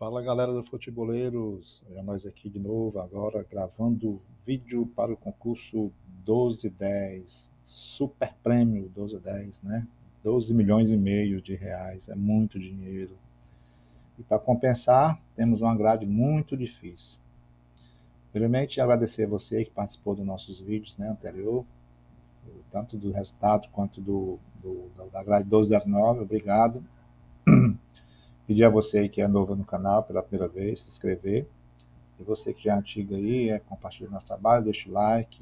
Fala galera do Futeboleiros, é nós aqui de novo, agora gravando vídeo para o concurso 1210, Super Prêmio 1210, né? 12 milhões e meio de reais, é muito dinheiro. E para compensar, temos uma grade muito difícil. Primeiramente, agradecer a você que participou dos nossos vídeos, né, anterior, tanto do resultado quanto da grade 1209, obrigado. Pedir a você aí que é novo no canal pela primeira vez, se inscrever. E você que já é antigo aí, compartilha o nosso trabalho, deixa o like.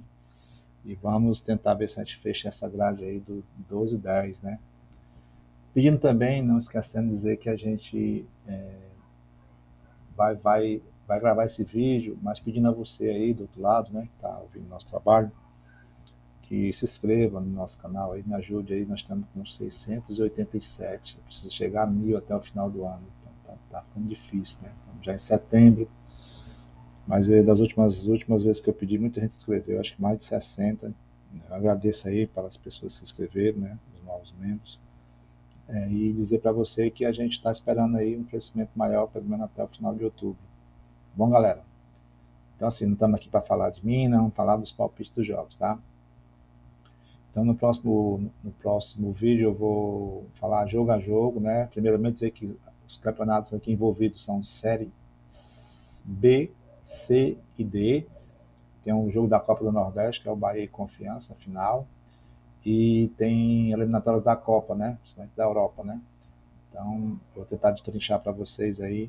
E vamos tentar ver se a gente fecha essa grade aí do 1210, né? Pedindo também, não esquecendo de dizer que a gente vai gravar esse vídeo, mas pedindo a você aí do outro lado, né, que está ouvindo nosso trabalho, que se inscreva no nosso canal aí, me ajude aí, nós estamos com 687, eu preciso chegar a 1000 até o final do ano, então tá ficando difícil, né? Estamos já em setembro, mas das últimas vezes que eu pedi, muita gente se inscreveu, acho que mais de 60. Eu agradeço aí para as pessoas que se inscreveram, né, os novos membros. E dizer para você que a gente está esperando aí um crescimento maior, pelo menos até o final de outubro. Bom, galera? Então, assim, não estamos aqui para falar de mim, não, vamos falar dos palpites dos jogos, tá? Então, no próximo vídeo eu vou falar jogo a jogo, né? Primeiramente dizer que os campeonatos aqui envolvidos são Série B, C e D. Tem um jogo da Copa do Nordeste, que é o Bahia e Confiança, final. E tem eliminatórias da Copa, né? Principalmente da Europa, né? Então, eu vou tentar destrinchar para vocês aí,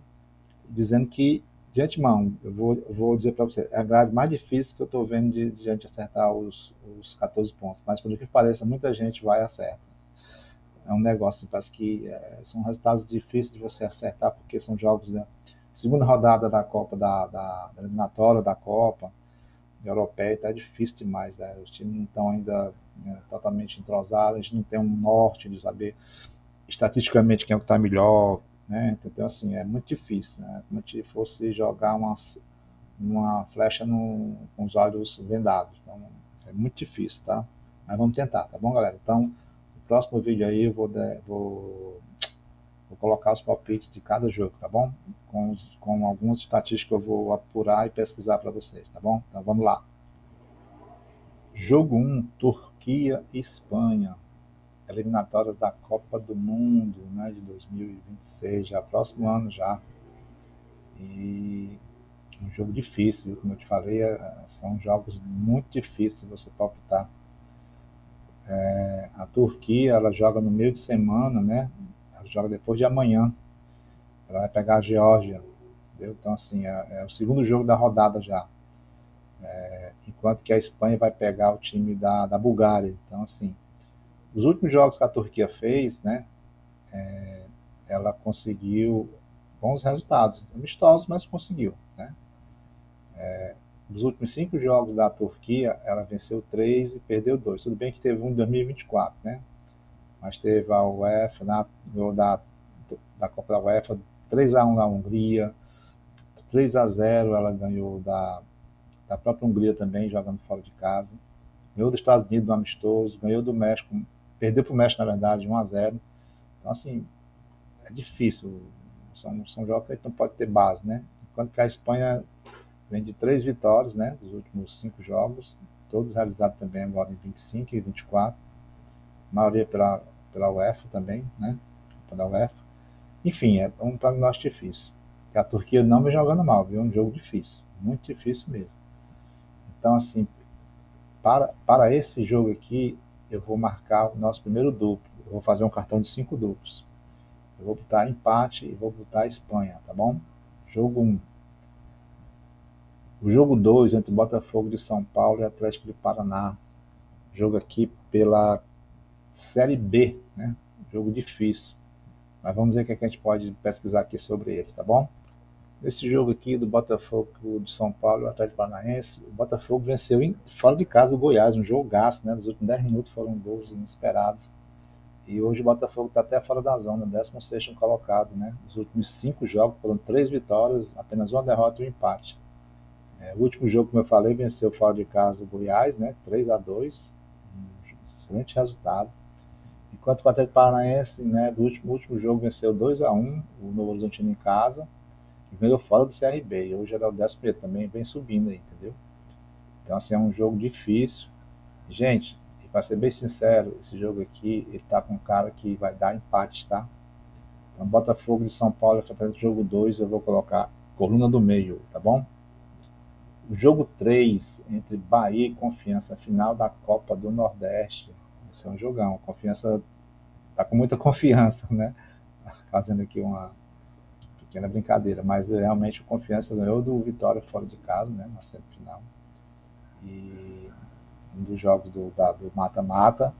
dizendo que, de antemão, eu vou dizer para vocês, é a grade mais difícil que eu estou vendo de a gente acertar os 14 pontos. Mas, por que pareça, muita gente vai e acerta. É um negócio, parece que são resultados difíceis de você acertar, porque são jogos, né? Segunda rodada da Copa, da eliminatória da Copa, europeia, está difícil demais, né? Os times não estão ainda, né, totalmente entrosados, a gente não tem um norte de saber estatisticamente quem é o que está melhor, né? Então, assim, é muito difícil, né? Como se fosse jogar uma flecha com os olhos vendados. Então, é muito difícil, tá? Mas vamos tentar, tá bom, galera? Então, no próximo vídeo aí eu vou colocar os palpites de cada jogo, tá bom? Com algumas estatísticas que eu vou apurar e pesquisar para vocês, tá bom? Então, vamos lá. Jogo 1, Turquia e Espanha. Eliminatórias da Copa do Mundo, né, de 2026, já próximo ano já. E um jogo difícil, viu? Como eu te falei, são jogos muito difíceis de você palpitar. A Turquia, ela joga no meio de semana, né? Ela joga depois de amanhã. Ela vai pegar a Geórgia, entendeu? Então, assim, é o segundo jogo da rodada já. Enquanto que a Espanha vai pegar o time da Bulgária. Então, assim, os últimos jogos que a Turquia fez, né? Ela conseguiu bons resultados, amistosos, mas conseguiu, né? Dos últimos 5 jogos da Turquia, ela venceu 3 e perdeu 2. Tudo bem que teve um em 2024, né? Mas teve a UEFA, da Copa da UEFA, 3-1 na Hungria, 3-0 ela ganhou da própria Hungria também, jogando fora de casa. Ganhou dos Estados Unidos no amistoso, ganhou do México, perdeu para o México, na verdade, 1-0. Então, assim, é difícil. São jogos que a gente não pode ter base, né? Enquanto que a Espanha vem de 3 vitórias, né, dos últimos 5 jogos, todos realizados também agora em 25 e 24, a maioria pela UEFA também, né, pela UEFA. Enfim, é um prognóstico difícil. Porque a Turquia não vem jogando mal, viu? É um jogo difícil, muito difícil mesmo. Então, assim, para esse jogo aqui, eu vou marcar o nosso primeiro duplo. Eu vou fazer um cartão de 5 duplos. Eu vou botar empate e vou botar Espanha, tá bom? Jogo 1. O jogo 2 entre Botafogo de São Paulo e Atlético de Paraná. Jogo aqui pela Série B, né? Jogo difícil. Mas vamos ver o que a gente pode pesquisar aqui sobre eles, tá bom? Esse jogo aqui do Botafogo de São Paulo e o Atlético Paranaense, o Botafogo venceu fora de casa o Goiás, um jogaço, né? Nos últimos 10 minutos foram gols inesperados. E hoje o Botafogo está até fora da zona, 16º colocado, né? Nos últimos 5 jogos foram 3 vitórias, apenas uma derrota e um empate. O último jogo, como eu falei, venceu fora de casa o Goiás, né? 3-2, um excelente resultado. Enquanto o Atlético Paranaense, né, do último jogo, venceu 2-1 o Novo Horizontino em casa. e ganhou fora do CRB. E hoje era o 11º também, vem subindo aí, entendeu? Então, assim, é um jogo difícil. Gente, e para ser bem sincero, esse jogo aqui, ele tá com um cara que vai dar empate, tá? Então, Botafogo de São Paulo, que apresenta o jogo 2, eu vou colocar coluna do meio, tá bom? O jogo 3 entre Bahia e Confiança, final da Copa do Nordeste. Esse é um jogão. Confiança tá com muita confiança, né? Fazendo aqui uma pequena brincadeira, mas realmente o Confiança ganhou do Vitória fora de casa, né? Na semifinal. E um dos jogos do mata-mata.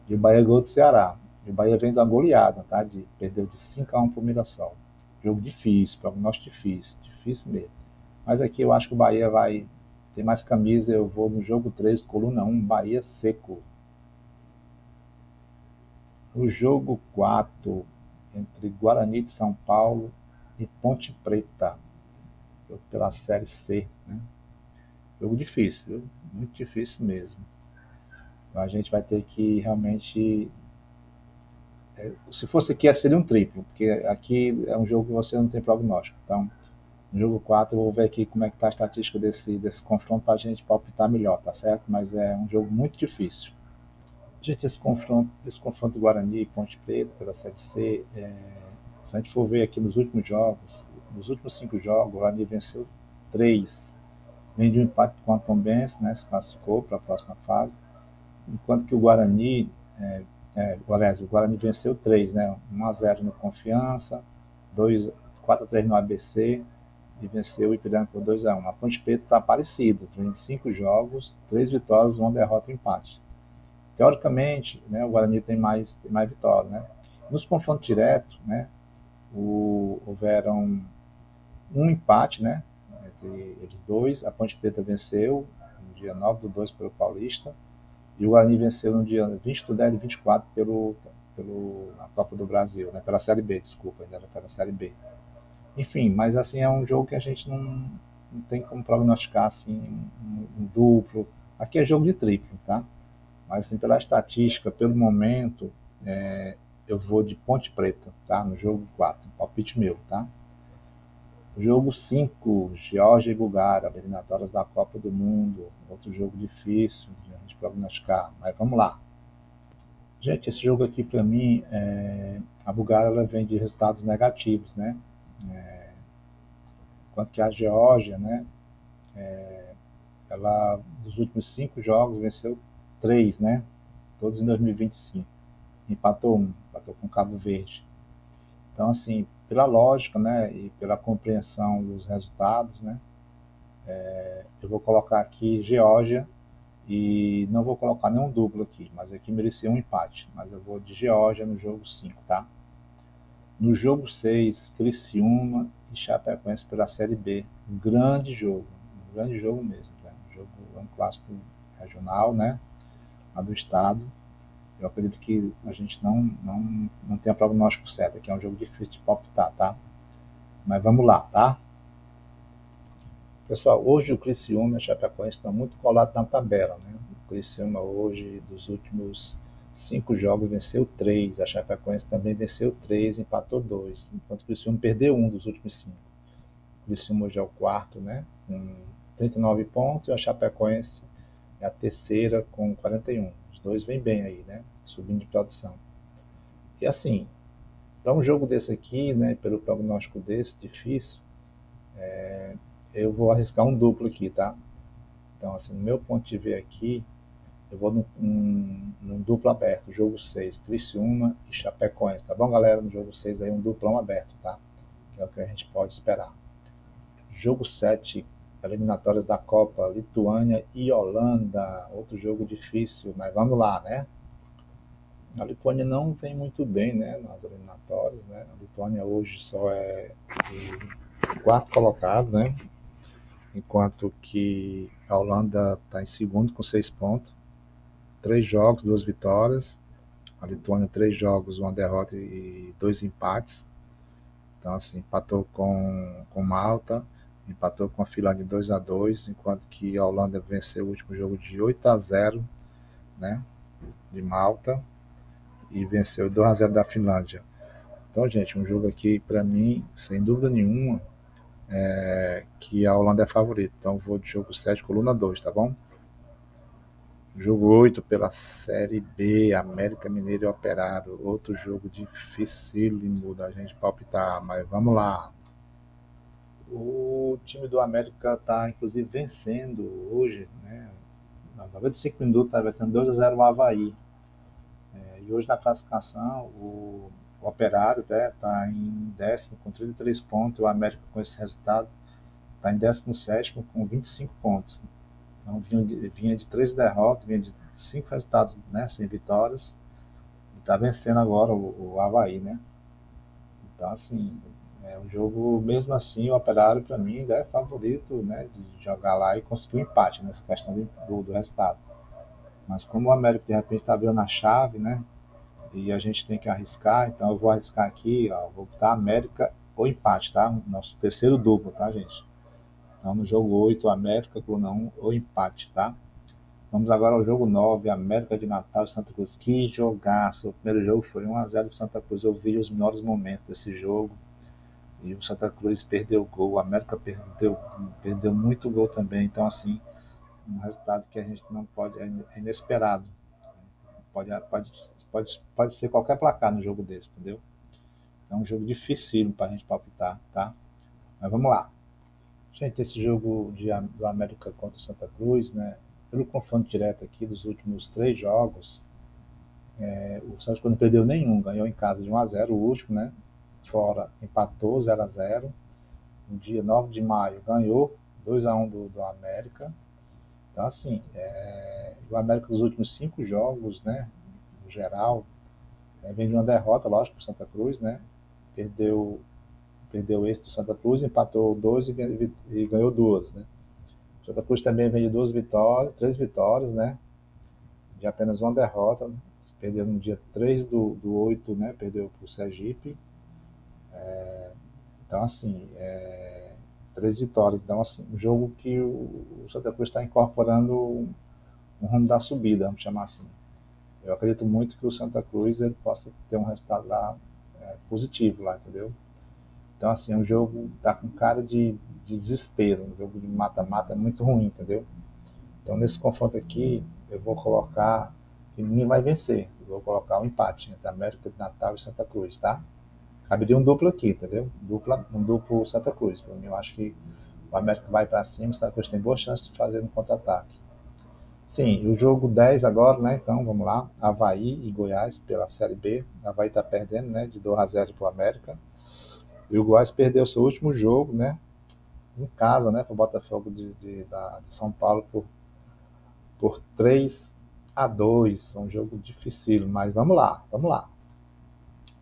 E o Bahia ganhou do Ceará. E o Bahia vem de uma goleada, tá? Perdeu de 5-1 para o Mirassol. Jogo difícil, prognóstico difícil, difícil mesmo. Mas aqui eu acho que o Bahia vai ter mais camisa. Eu vou no jogo 3, coluna 1, Bahia seco. No jogo 4, entre Guarani de São Paulo e Ponte Preta, pela Série C. Né? Jogo difícil, viu? Muito difícil mesmo. Então a gente vai ter que realmente. Se fosse aqui, seria um triplo, porque aqui é um jogo que você não tem prognóstico. Então, no jogo 4, eu vou ver aqui como é que está a estatística desse confronto para a gente palpitar melhor, tá certo? Mas é um jogo muito difícil. Gente, esse confronto Guarani e Ponte Preta pela Série C, se a gente for ver aqui nos últimos jogos, nos últimos 5 jogos, o Guarani venceu 3. Vem de um empate com a Tombense, né, se classificou para a próxima fase, enquanto que o Guarani, aliás, o Guarani venceu 3, né, 1-0 no Confiança, 4-3 no ABC, e venceu o Ipiranga por 2-1. A Ponte Preta está parecido, vem de 5 jogos, 3 vitórias, 1 derrota e empate. Teoricamente, né, o Guarani tem mais vitórias. Né? Nos confrontos diretos, né, houveram um empate, né, entre eles dois. A Ponte Preta venceu no dia 9/2 pelo Paulista, e o Guarani venceu no dia 20/10/24 pela Copa do Brasil, né, pela Série B, desculpa, ainda era pela Série B. Enfim, mas assim, é um jogo que a gente não tem como prognosticar assim, um duplo. Aqui é jogo de triplo, tá? Mas assim, pela estatística, pelo momento, eu vou de Ponte Preta, tá? No jogo 4, palpite meu, tá? Jogo 5, Geórgia e Bulgária, eliminatórias da Copa do Mundo. Outro jogo difícil de a gente prognosticar, mas vamos lá. Gente, esse jogo aqui para mim, a Bulgária ela vem de resultados negativos, né? Enquanto que a Geórgia, né? Ela, dos últimos 5 jogos, venceu 3, né? Todos em 2025. Empatou com Cabo Verde. Então, assim, pela lógica, né, e pela compreensão dos resultados, né, eu vou colocar aqui Geórgia e não vou colocar nenhum duplo aqui, mas aqui merecia um empate. Mas eu vou de Geórgia no jogo 5, tá? No jogo 6, Criciúma e Chapecoense pela Série B. Um grande jogo mesmo. Né? É um clássico regional, né, lá do estado. Eu acredito que a gente não tem a prognóstico certo, aqui é um jogo difícil de palpitar, tá? Mas vamos lá, tá? Pessoal, hoje o Criciúma e a Chapecoense estão muito colados na tabela, né? O Criciúma hoje, dos últimos 5 jogos, venceu 3, a Chapecoense também venceu 3, empatou 2, enquanto o Criciúma perdeu um dos últimos 5. O Criciúma hoje é o quarto, né? Com 39 pontos, e a Chapecoense é a terceira com 41. Os dois vêm bem aí, né? Subindo de produção. E assim, para um jogo desse aqui, né, pelo prognóstico desse, difícil, eu vou arriscar um duplo aqui, tá? Então, assim, no meu ponto de ver aqui, eu vou num duplo aberto, jogo 6, Criciúma e Chapecoense, tá bom, galera? No jogo 6 aí, um duplão aberto, tá? Que é o que a gente pode esperar. Jogo 7, eliminatórias da Copa, Lituânia e Holanda, outro jogo difícil, mas vamos lá, né? A Lituânia não vem muito bem, né, nas eliminatórias, né? A Lituânia hoje só é o quarto colocado, né? Enquanto que a Holanda está em segundo com 6 pontos, 3 jogos, 2 vitórias. A Lituânia 3 jogos, 1 derrota e 2 empates. Então assim, empatou com Malta, empatou com a Finlândia 2-2, enquanto que a Holanda venceu o último jogo de 8-0, né, de Malta, e venceu 2-0 da Finlândia. Então, gente, um jogo aqui, para mim, sem dúvida nenhuma, que a Holanda é favorita. Então vou de jogo 7, coluna 2, tá bom? Jogo 8 pela Série B, América Mineiro e Operário. Outro jogo dificílimo da gente palpitar, mas vamos lá. O time do América está, inclusive, vencendo hoje, né? Aos 95 minutos está vencendo 2-0 o Avaí. E hoje na classificação, o Operário está em décimo com 33 pontos. O América, com esse resultado, está em 17º com 25 pontos. Então vinha de 3 derrotas, vinha de 5 resultados, né, sem vitórias. E está vencendo agora o Avaí, né? Então, assim, é um jogo, mesmo assim, o Operário, para mim, ainda é favorito, né, de jogar lá e conseguir um empate nessa questão do resultado. Mas como o América, de repente, está abrindo a chave, né, e a gente tem que arriscar, então eu vou arriscar aqui, ó, vou botar América ou empate, tá? Nosso terceiro duplo, tá, gente? Então, no jogo 8, América, coluna 1 ou empate, tá? Vamos agora ao jogo 9, América de Natal e Santa Cruz. Que jogaço! O primeiro jogo foi 1-0 para Santa Cruz. Eu vi os melhores momentos desse jogo. E o Santa Cruz perdeu gol, o América perdeu muito gol também. Então, assim, um resultado que a gente não pode, é inesperado. Pode ser qualquer placar no jogo desse, entendeu? É um jogo difícil para a gente palpitar, tá? Mas vamos lá. Gente, esse jogo do América contra o Santa Cruz, né? Pelo confronto direto aqui dos últimos 3 jogos, o Santa Cruz não perdeu nenhum, ganhou em casa de 1-0 o último, né? Fora empatou 0-0. No dia 9 de maio ganhou 2-1 do América. Então, assim, o América dos últimos 5 jogos, né? No geral, vem de uma derrota, lógico, para o Santa Cruz, né? Perdeu, perdeu esse do Santa Cruz, empatou 2 e ganhou 2, né? O Santa Cruz também vem de 2 vitórias, 3 vitórias, né? De apenas uma derrota. Perdeu no dia 3 do 8, né? Perdeu para o Sergipe. Então, assim, 3 vitórias. Então, assim, um jogo que o Santa Cruz está incorporando um rumo da subida, vamos chamar assim. Eu acredito muito que o Santa Cruz ele possa ter um resultado lá positivo lá, entendeu? Então, assim, o jogo tá com cara de desespero. Um jogo de mata-mata é muito ruim, entendeu? Então, nesse confronto aqui, eu vou colocar que ninguém vai vencer. Eu vou colocar um empate entre América de Natal e Santa Cruz, tá? Caberia um duplo aqui, entendeu? Um duplo Santa Cruz. Para mim, eu acho que o América vai para cima, o Santa Cruz tem boa chance de fazer um contra-ataque. Sim, o jogo 10 agora, né? Então vamos lá. Avaí e Goiás pela Série B. Avaí está perdendo, né? De 2-0 para o América. E o Goiás perdeu seu último jogo, né? Em casa, né? Para o Botafogo de São Paulo por 3-2. Um jogo difícil, mas vamos lá, vamos lá.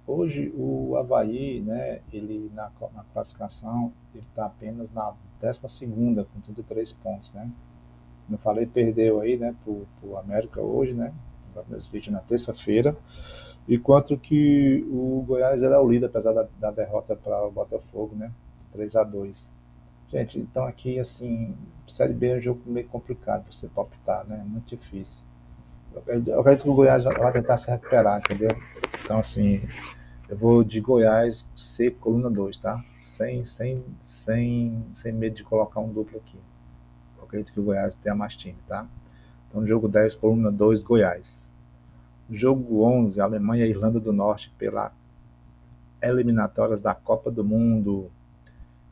Hoje o Avaí, né? Ele na classificação, ele está apenas na 12ª com 33 pontos, né? Como eu falei, perdeu aí, né, pro América hoje, né, meus vídeos na terça-feira, enquanto que o Goiás era o líder, apesar da derrota para o Botafogo, né, 3-2. Gente, então aqui, assim, Série B é um jogo meio complicado você palpitar, né, muito difícil. Eu acredito que o Goiás vai tentar se recuperar, entendeu? Então, assim, eu vou de Goiás ser coluna 2, tá? Sem medo de colocar um duplo aqui. Eu acredito que o Goiás tenha mais time, tá? Então, jogo 10, coluna 2, Goiás. Jogo 11, Alemanha e Irlanda do Norte pela eliminatórias da Copa do Mundo.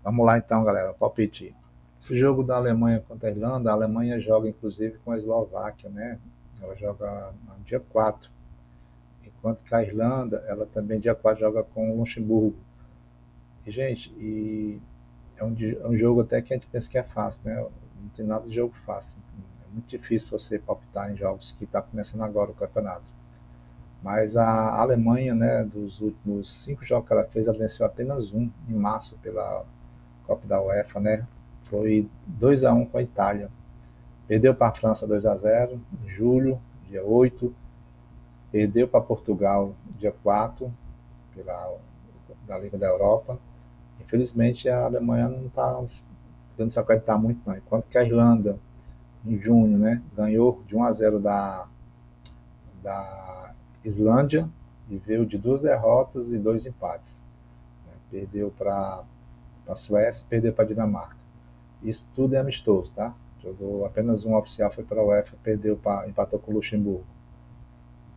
Vamos lá então, galera, palpite. Esse jogo da Alemanha contra a Alemanha joga inclusive com a Eslováquia, né? Ela joga no dia 4. Enquanto que a Irlanda, ela também dia 4 joga com o Luxemburgo. E, gente, é um jogo até que a gente pensa que é fácil, né? Não tem nada de jogo fácil. É muito difícil você palpitar em jogos que está começando agora o campeonato. Mas a Alemanha, né, dos últimos 5 jogos que ela fez, ela venceu apenas um em março pela Copa da UEFA, né? Foi 2-1 com a Itália. Perdeu para a França 2-0 em julho, dia 8. Perdeu para Portugal dia 4 da Liga da Europa. Infelizmente a Alemanha não está dando se acreditar muito não. Enquanto que a Irlanda, em junho, né, ganhou de 1-0 da Islândia e veio de 2 derrotas e 2 empates. Né? Perdeu para para a Suécia e perdeu para a Dinamarca. Isso tudo é amistoso, tá? Jogou apenas um oficial, foi para a UEFA, empatou com o Luxemburgo.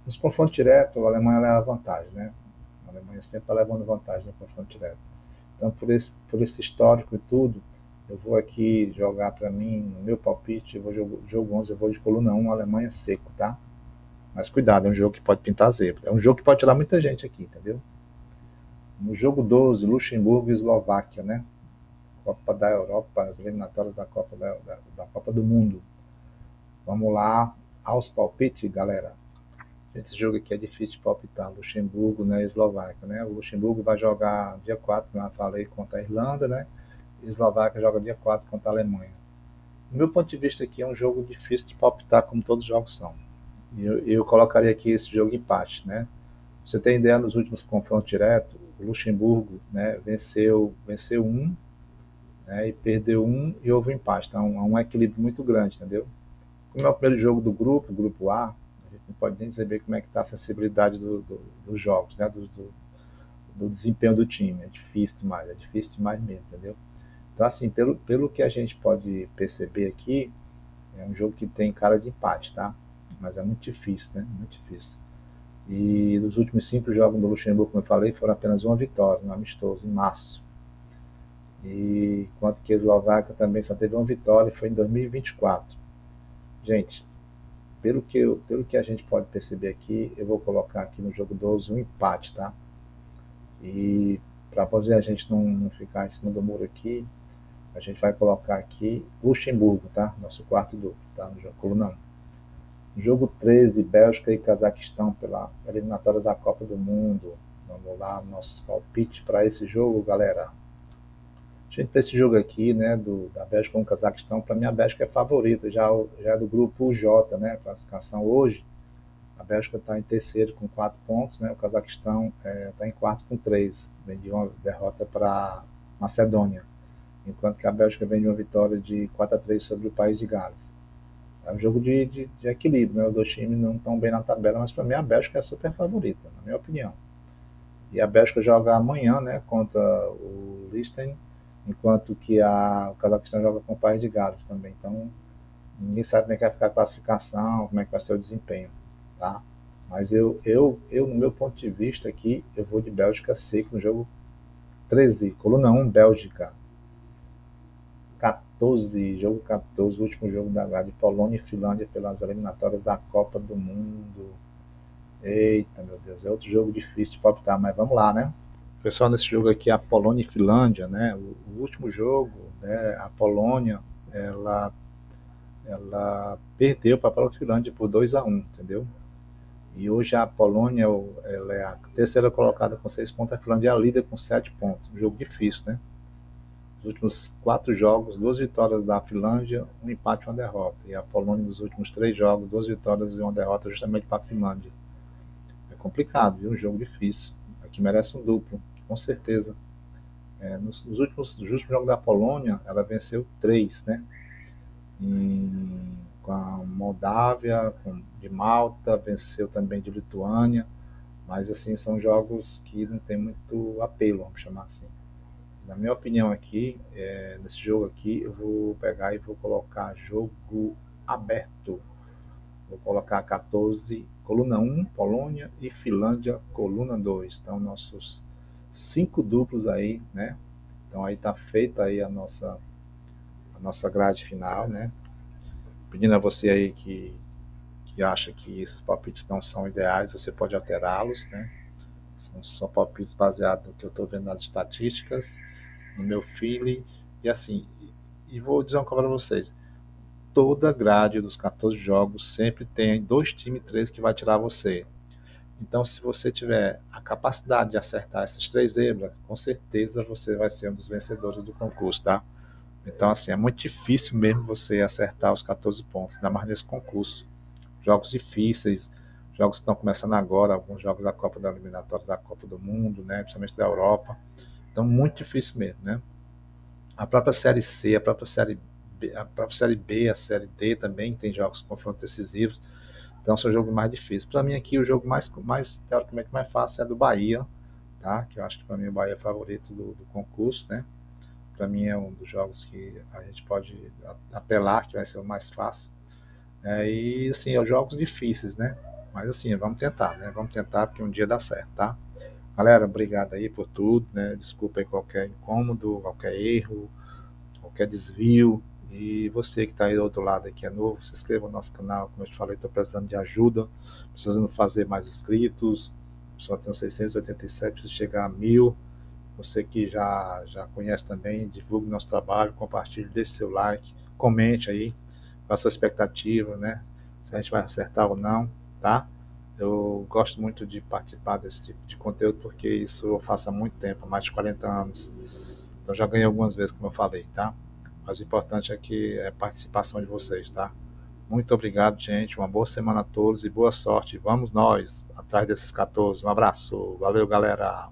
Nos confrontos diretos, a Alemanha leva vantagem, né? A Alemanha sempre está levando vantagem no confronto direto. Então, por esse histórico e tudo, eu vou aqui jogar para mim, no meu palpite, eu vou jogo 11, eu vou de coluna 1, Alemanha seco, tá? Mas cuidado, é um jogo que pode pintar zebra. É um jogo que pode tirar muita gente aqui, entendeu? No jogo 12, Luxemburgo e Eslováquia, né? Copa da Europa, as eliminatórias da da Copa do Mundo. Vamos lá, aos palpites, galera. Esse jogo aqui é difícil de palpitar. Luxemburgo, né? Eslováquia, né? O Luxemburgo vai jogar dia 4, como eu falei, contra a Irlanda, né? E a Eslováquia joga dia 4 contra a Alemanha. Do meu ponto de vista aqui, é um jogo difícil de palpitar, como todos os jogos são. E eu colocaria aqui esse jogo empate, né? Você tem ideia, nos últimos confrontos diretos, o Luxemburgo, né, venceu um, né, e perdeu um e houve um empate. Então, há um equilíbrio muito grande, entendeu? Como é o primeiro jogo do grupo A, a gente não pode nem saber como é que está a sensibilidade dos jogos, né, do desempenho do time. É difícil demais mesmo, entendeu? Então, assim, pelo que a gente pode perceber aqui, é um jogo que tem cara de empate, tá? Mas é muito difícil, né? Muito difícil. E dos últimos 5 jogos do Luxemburgo, como eu falei, foram apenas uma vitória, um amistoso, em março. E enquanto que a Eslováquia também só teve uma vitória, e foi em 2024. Gente, pelo que a gente pode perceber aqui, eu vou colocar aqui no jogo 12 um empate, tá? E para poder a gente não ficar em cima do muro aqui, a gente vai colocar aqui Luxemburgo, tá? Nosso quarto duplo, tá? No jogo coluna 1. Jogo 13, Bélgica e Cazaquistão pela eliminatória da Copa do Mundo. Vamos lá, nossos palpites para esse jogo, galera. Gente, para esse jogo aqui, né, da Bélgica com o Cazaquistão, para mim a Bélgica é favorita, já é do grupo J, né, classificação hoje. A Bélgica está em terceiro com 4 pontos, né, o Cazaquistão está em quarto com 3, vem de uma derrota para a Macedônia, enquanto que a Bélgica vem de uma vitória de 4-3 sobre o país de Gales. É um jogo de equilíbrio, né? Os dois times não estão bem na tabela, mas para mim a Bélgica é super favorita, na minha opinião. E a Bélgica joga amanhã, né, contra o Liechtenstein, enquanto que o Cazaquistão joga com o País de Gales também. Então, ninguém sabe como é que vai ficar a classificação, como é que vai ser o desempenho, tá? Mas no meu ponto de vista aqui, eu vou de Bélgica seco no jogo 13, coluna 1, Bélgica. 14, jogo 14, o último jogo de Polônia e Finlândia pelas eliminatórias da Copa do Mundo. Eita, meu Deus, é outro jogo difícil de palpitar, mas vamos lá, né? Pessoal, nesse jogo aqui, a Polônia e Finlândia, né? O último jogo, né? A Polônia, ela perdeu para a Finlândia por 2-1, entendeu? E hoje a Polônia, ela é a terceira colocada com 6 pontos, a Finlândia é a líder com 7 pontos. Um jogo difícil, né? Nos últimos 4 jogos, 2 vitórias da Finlândia, um empate e uma derrota. E a Polônia, nos últimos 3 jogos, 2 vitórias e uma derrota justamente para a Finlândia. É complicado, viu? Um jogo difícil. Aqui merece um duplo, com certeza. Nos últimos jogos da Polônia, ela venceu 3, né? Com a Moldávia, de Malta, venceu também de Lituânia. Mas, assim, são jogos que não tem muito apelo, vamos chamar assim. Na minha opinião aqui, nesse jogo aqui, eu vou pegar e vou colocar jogo aberto. Vou colocar 14, coluna 1, Polônia e Finlândia, coluna 2. Então, nossos 5 duplos aí, né? Então, aí tá feita aí a nossa grade final, né? Pedindo a você aí que acha que esses palpites não são ideais, você pode alterá-los, né? São só palpites baseados no que eu estou vendo nas estatísticas, no meu feeling, e assim, e vou dizer uma coisa para vocês, toda grade dos 14 jogos sempre tem 2 times, 3 que vai tirar você. Então, se você tiver a capacidade de acertar essas 3 zebras, com certeza você vai ser um dos vencedores do concurso, tá? Então, assim, é muito difícil mesmo você acertar os 14 pontos, ainda mais nesse concurso. Jogos difíceis, jogos que estão começando agora, alguns jogos da Copa da Eliminatória da Copa do Mundo, né, principalmente da Europa. Então, muito difícil mesmo, né? A própria Série C, a própria Série B, a Série D também tem jogos com confrontos decisivos. Então, são jogos mais difíceis. Para mim aqui, o jogo teoricamente mais fácil é do Bahia, tá? Que eu acho que para mim o Bahia é favorito do concurso, né? para mim é um dos jogos que a gente pode apelar, que vai ser o mais fácil. E assim, os jogos difíceis, né? Mas assim, vamos tentar, né? Vamos tentar porque um dia dá certo, tá? Galera, obrigado aí por tudo, né? Desculpa aí qualquer incômodo, qualquer erro, qualquer desvio. E você que está aí do outro lado aí, que é novo, se inscreva no nosso canal. Como eu te falei, estou precisando de ajuda, precisando fazer mais inscritos. Só tenho 687, preciso chegar a 1000. Você que já conhece também, divulgue nosso trabalho, compartilhe, deixe seu like, comente aí qual a sua expectativa, né? Se a gente vai acertar ou não, tá? Eu gosto muito de participar desse tipo de conteúdo porque isso eu faço há muito tempo, há mais de 40 anos. Então já ganhei algumas vezes, como eu falei, tá? Mas o importante é que é a participação de vocês, tá? Muito obrigado, gente. Uma boa semana a todos e boa sorte. Vamos nós atrás desses 14. Um abraço. Valeu, galera.